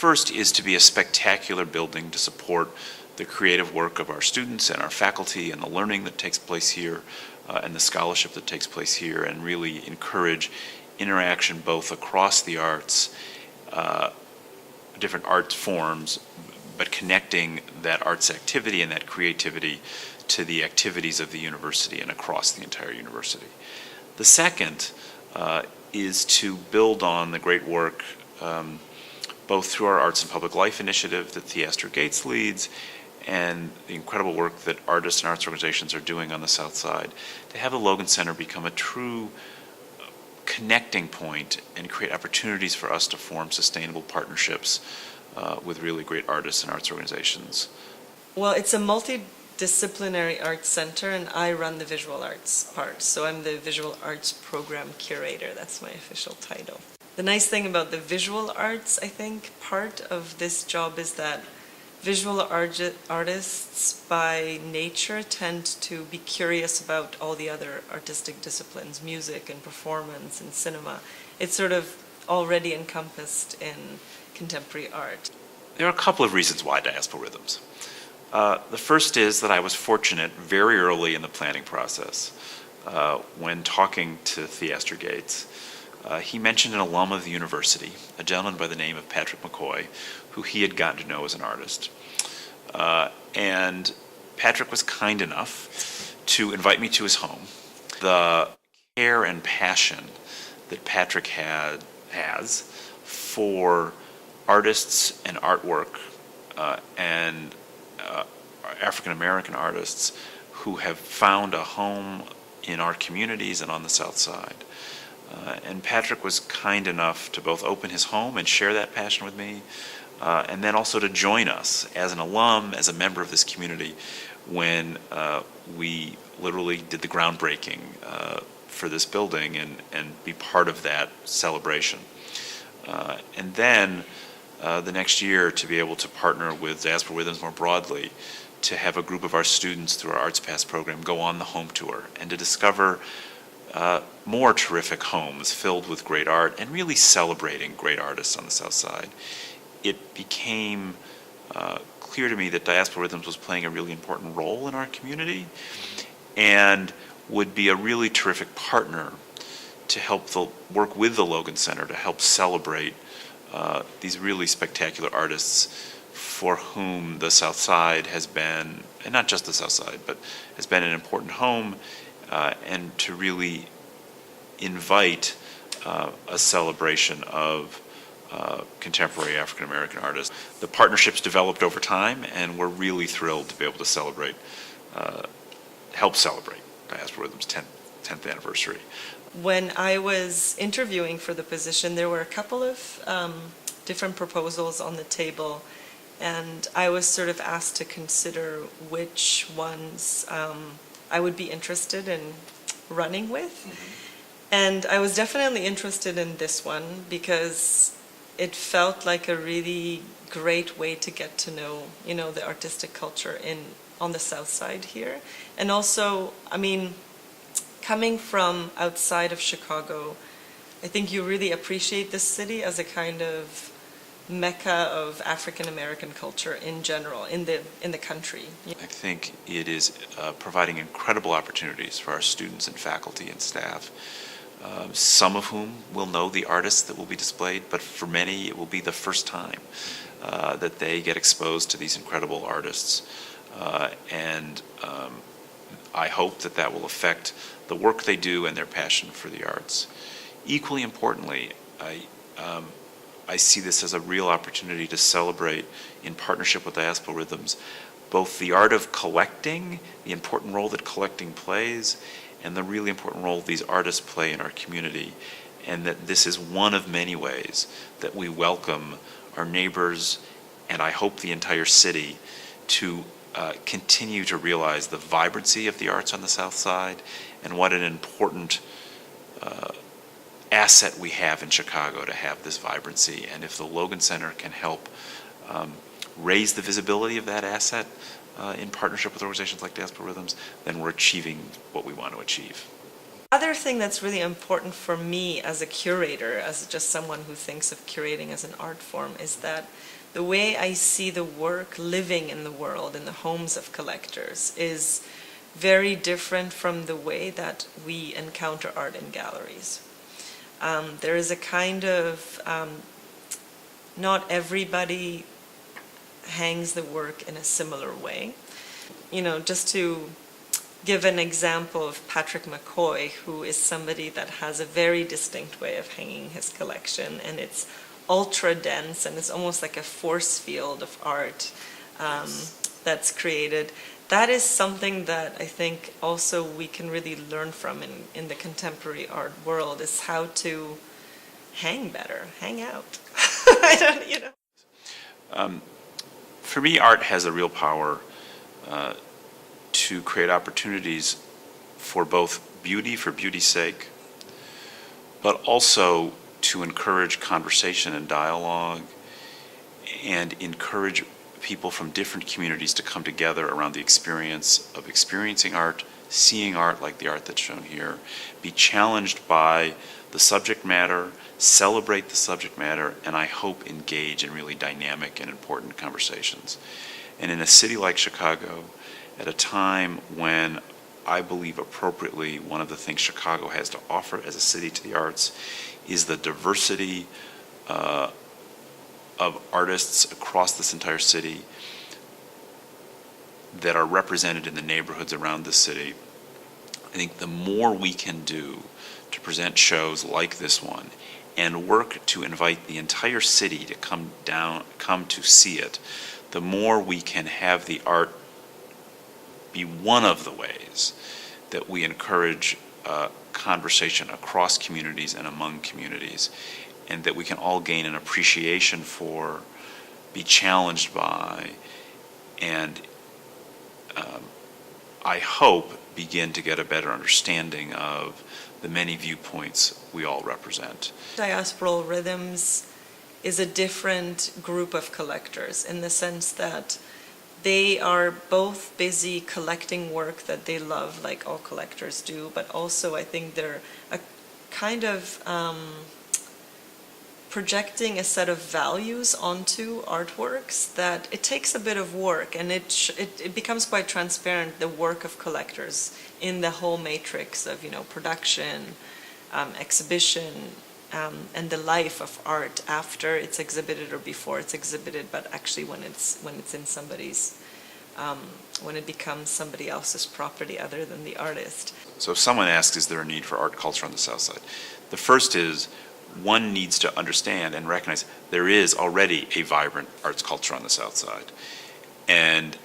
first is to be a spectacular building to support the creative work of our students and our faculty and the learning that takes place here and the scholarship that takes place here, and really encourage interaction both across the arts, different art forms, but connecting that arts activity and that creativity to the activities of the university and across the entire university. The second is to build on the great work both through our Arts and Public Life initiative that Theaster Gates leads and the incredible work that artists and arts organizations are doing on the South Side, to have the Logan Center become a true connecting point and create opportunities for us to form sustainable partnerships with really great artists and arts organizations. Well, it's a multidisciplinary arts center, and I run the visual arts part, so I'm the visual arts program curator. That's my official title. The nice thing about the visual arts, I think, part of this job is that visual artists by nature tend to be curious about all the other artistic disciplines, music and performance and cinema. It's sort of already encompassed in contemporary art. There are a couple of reasons why Diasporal Rhythms. The first is that I was fortunate very early in the planning process when talking to Theaster Gates. He mentioned an alum of the university, a gentleman by the name of Patrick McCoy, who he had gotten to know as an artist. And Patrick was kind enough to invite me to his home. The care and passion that Patrick has for artists and artwork and African American artists who have found a home in our communities and on the South Side. And Patrick was kind enough to both open his home and share that passion with me, and then also to join us as an alum, as a member of this community, when we literally did the groundbreaking for this building and be part of that celebration. And then the next year to be able to partner with Diasporal Rhythms more broadly, to have a group of our students through our Arts Pass program go on the home tour and to discover more terrific homes filled with great art and really celebrating great artists on the South Side. It became clear to me that Diasporal Rhythms was playing a really important role in our community and would be a really terrific partner to help work with the Logan Center to help celebrate these really spectacular artists for whom the South Side has been, and not just the South Side, but has been an important home, and to really invite a celebration of contemporary African American artists. The partnerships developed over time, and we're really thrilled to be able to help celebrate Diasporal Rhythms' 10th anniversary. When I was interviewing for the position, there were a couple of different proposals on the table, and I was sort of asked to consider which ones I would be interested in running with. Mm-hmm. And I was definitely interested in this one because it felt like a really great way to get to know, the artistic culture on the South Side here. And also, coming from outside of Chicago, I think you really appreciate this city as a kind of mecca of African American culture in general in the country. I think it is providing incredible opportunities for our students and faculty and staff, some of whom will know the artists that will be displayed, but for many it will be the first time that they get exposed to these incredible artists. And I hope that will affect the work they do and their passion for the arts. Equally importantly, I see this as a real opportunity to celebrate, in partnership with Diasporal Rhythms, both the art of collecting, the important role that collecting plays, and the really important role these artists play in our community, and that this is one of many ways that we welcome our neighbors, and I hope the entire city, to continue to realize the vibrancy of the arts on the South Side and what an important asset we have in Chicago to have this vibrancy. And if the Logan Center can help raise the visibility of that asset in partnership with organizations like Diasporal Rhythms, then we're achieving what we want to achieve. Other thing that's really important for me as a curator, as just someone who thinks of curating as an art form, is that the way I see the work living in the world, in the homes of collectors, is very different from the way that we encounter art in galleries. There is a kind of, not everybody hangs the work in a similar way. Just to give an example of Patrick McCoy, who is somebody that has a very distinct way of hanging his collection, and it's ultra dense, and it's almost like a force field of art that's created. That is something that I think also we can really learn from in the contemporary art world, is how to hang better, hang out. I don't. For me, art has a real power to create opportunities for both beauty, for beauty's sake, but also to encourage conversation and dialogue, and encourage people from different communities to come together around the experience of experiencing art, seeing art like the art that's shown here, be challenged by the subject matter, celebrate the subject matter, and I hope engage in really dynamic and important conversations. And in a city like Chicago, at a time when I believe appropriately one of the things Chicago has to offer as a city to the arts is the diversity of artists across this entire city that are represented in the neighborhoods around the city. I think the more we can do to present shows like this one and work to invite the entire city to come to see it, the more we can have the art be one of the ways that we encourage conversation across communities and among communities, and that we can all gain an appreciation for, be challenged by, and I hope begin to get a better understanding of the many viewpoints we all represent. Diasporal Rhythms is a different group of collectors in the sense that they are both busy collecting work that they love, like all collectors do, but also I think they're a kind of projecting a set of values onto artworks that it takes a bit of work, and it becomes quite transparent, the work of collectors in the whole matrix of production, exhibition, and the life of art after it's exhibited or before it's exhibited, but actually when it's in somebody's, when it becomes somebody else's property other than the artist. So if someone asks, is there a need for art culture on the South Side? The first is, one needs to understand and recognize there is already a vibrant arts culture on the South Side. And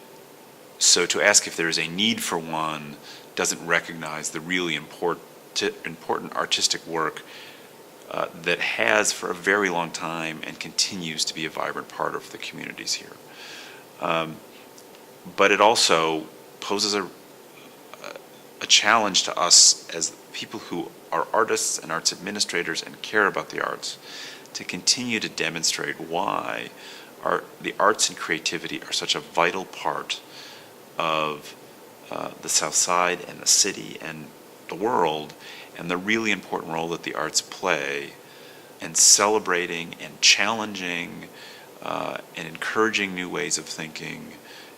so to ask if there is a need for one doesn't recognize the really important artistic work that has for a very long time and continues to be a vibrant part of the communities here. But it also poses a challenge to us as people who are artists and arts administrators and care about the arts to continue to demonstrate why the arts and creativity are such a vital part of the South Side and the city and the world, and the really important role that the arts play in celebrating and challenging and encouraging new ways of thinking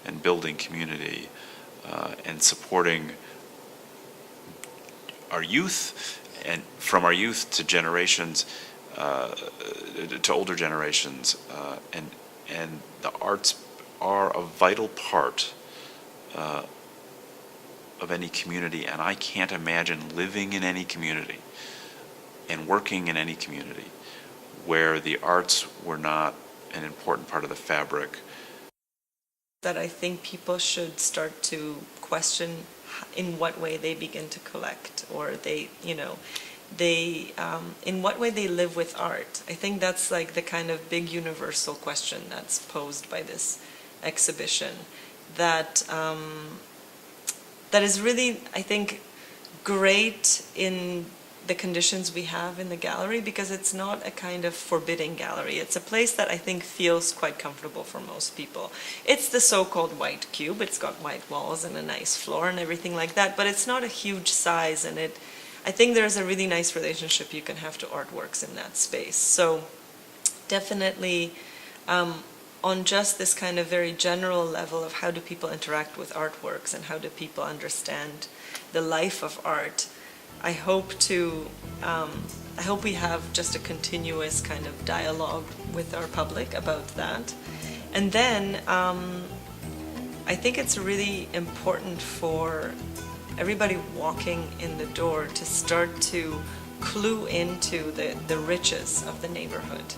and building community and supporting our youth, and from our youth to generations, to older generations, and the arts are a vital part of any community, and I can't imagine living in any community and working in any community where the arts were not an important part of the fabric. That I think people should start to question in what way they begin to collect, or in what way they live with art. I think that's like the kind of big universal question that's posed by this exhibition that is really, I think, great in the conditions we have in the gallery, because it's not a kind of forbidding gallery. It's a place that I think feels quite comfortable for most people. It's the so-called white cube. It's got white walls and a nice floor and everything like that, but it's not a huge size, and I think there's a really nice relationship you can have to artworks in that space. So definitely on just this kind of very general level of how do people interact with artworks and how do people understand the life of art, I hope we have just a continuous kind of dialogue with our public about that. And then I think it's really important for everybody walking in the door to start to clue into the riches of the neighborhood.